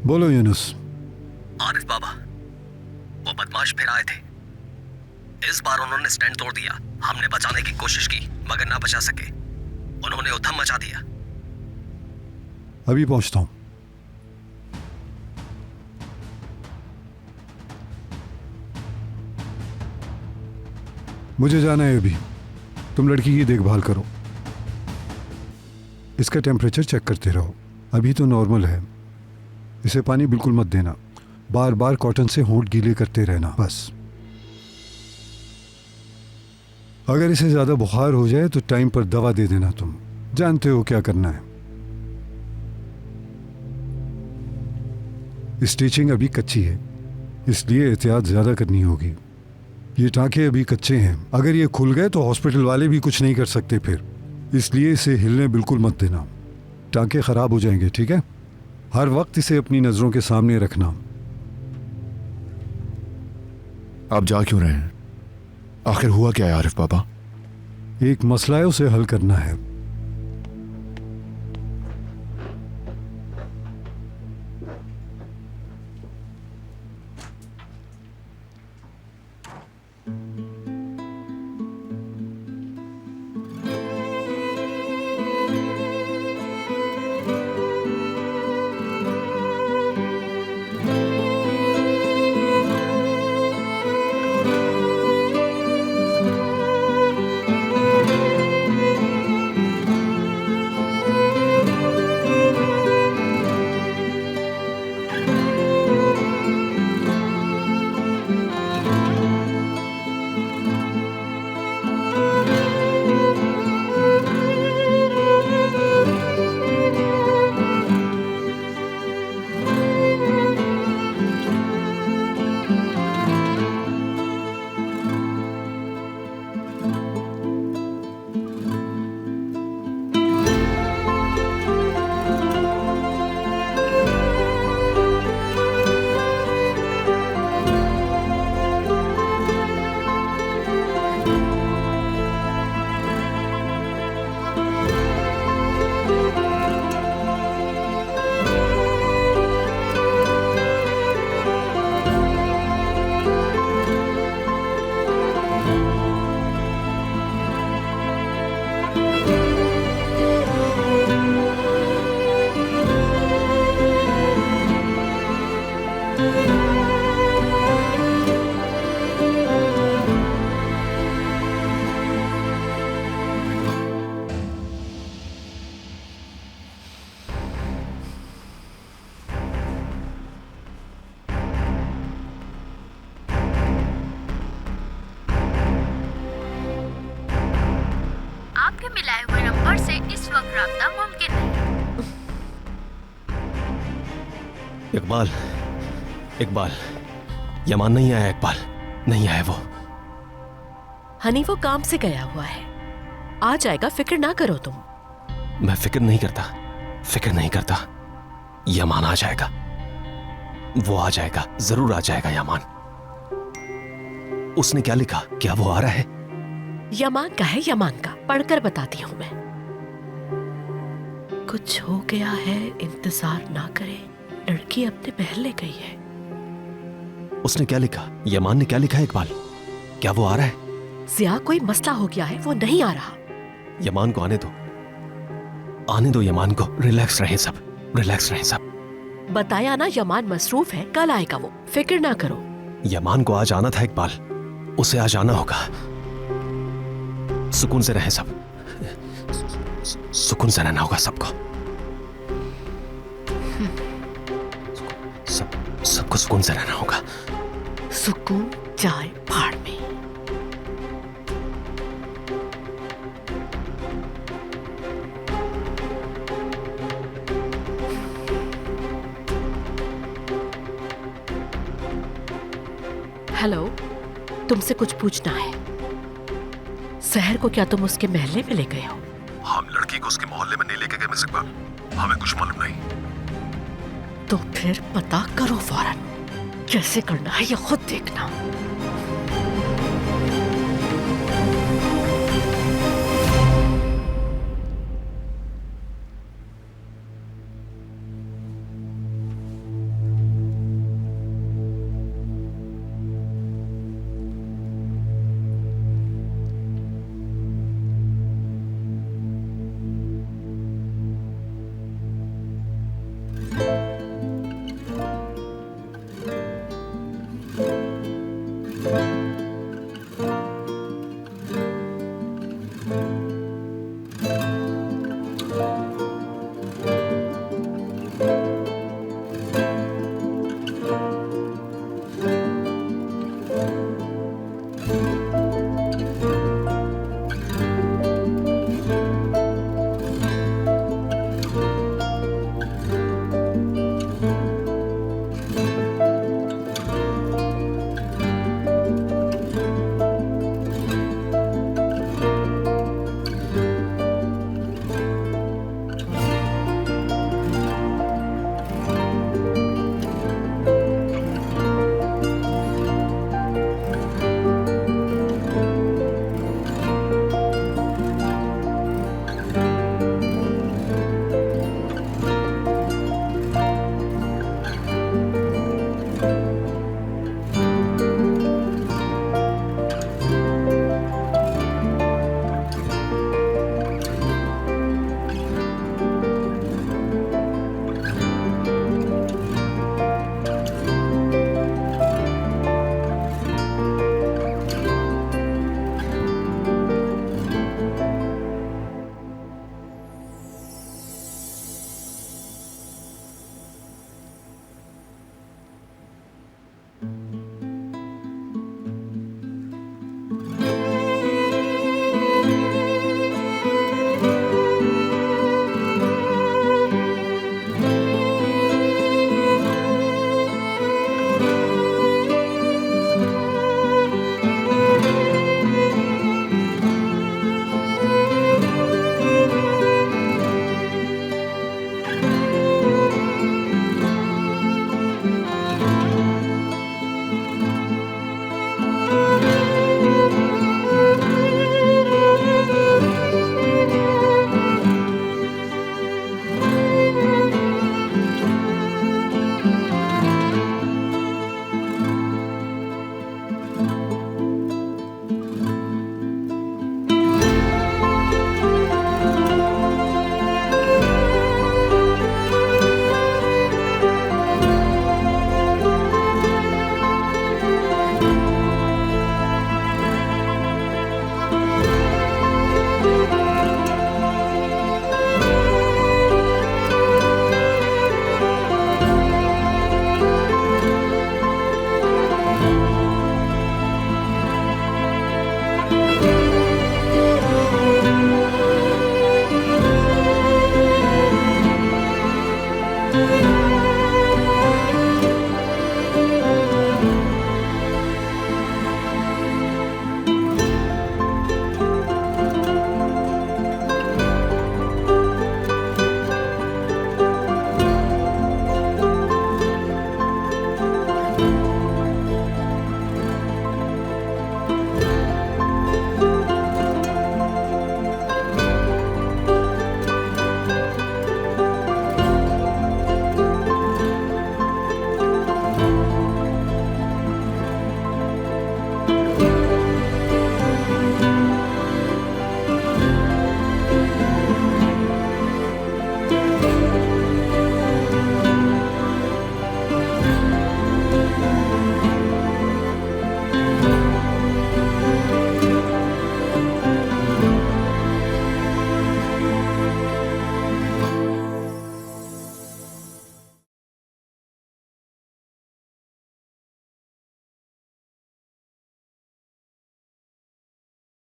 बोलो यूनुस। आरिफ बाबा, वो बदमाश फिर आए थे। इस बार उन्होंने स्टैंड तोड़ दिया। हमने बचाने की कोशिश की मगर ना बचा सके। उन्होंने उधम मचा दिया। अभी पहुंचता हूं। मुझे जाना है अभी। तुम लड़की की देखभाल करो। इसका टेम्परेचर चेक करते रहो। अभी तो नॉर्मल है। इसे पानी बिल्कुल मत देना। बार बार कॉटन से होंठ गीले करते रहना बस। अगर इसे ज्यादा बुखार हो जाए तो टाइम पर दवा दे देना। तुम जानते हो क्या करना है। स्टिचिंग अभी कच्ची है, इसलिए एहतियात ज्यादा करनी होगी। ये टांके अभी कच्चे हैं। अगर ये खुल गए तो हॉस्पिटल वाले भी कुछ नहीं कर सकते फिर। इसलिए इसे हिलने बिल्कुल मत देना। टांके खराब हो जाएंगे, ठीक है? हर वक्त इसे अपनी नजरों के सामने रखना। आप जा क्यों रहे हैं? आखिर हुआ क्या है आरिफ बाबा? एक मसला है, उसे हल करना है। इकबाल, इकबाल, यमान नहीं आया। इकबाल नहीं आया। वो हनी वो काम से गया हुआ है, आ जाएगा, फिक्र ना करो तुम। मैं फिक्र नहीं करता, फिक्र नहीं करता। यमान आ जाएगा, वो आ जाएगा, जरूर आ जाएगा यमान। उसने क्या लिखा? क्या वो आ रहा है? यमान का है, यमान का। पढ़कर बताती हूं मैं। कुछ हो गया है, इंतजार ना करें, लड़की अपने महल ले गई है। उसने क्या लिखा? यमान ने क्या लिखा है इकबाल? क्या वो आ रहा है? जिया, कोई मसला हो गया है, वो नहीं आ रहा। यमान को आने दो, आने दो यमान को। रिलैक्स रहे सब, रिलैक्स रहे सब। बताया ना, यमान मसरूफ है, कल आएगा वो, फिक्र ना करो। यमान को आज आना था इकबाल, उसे आज आना होगा। सुकून से रहे सब, सुकून से रहना होगा सबको। सबको सुकून से रहना होगा। सुकून जाए भाड़ में। हेलो, तुमसे कुछ पूछना है। सहर को क्या तुम उसके महल्ले में ले गए हो? हम लड़की को उसके मोहल्ले में नहीं लेके गए मिस इकबाल, हमें कुछ मालूम नहीं। तो फिर पता करो फौरन। कैसे करना है ये खुद देखना।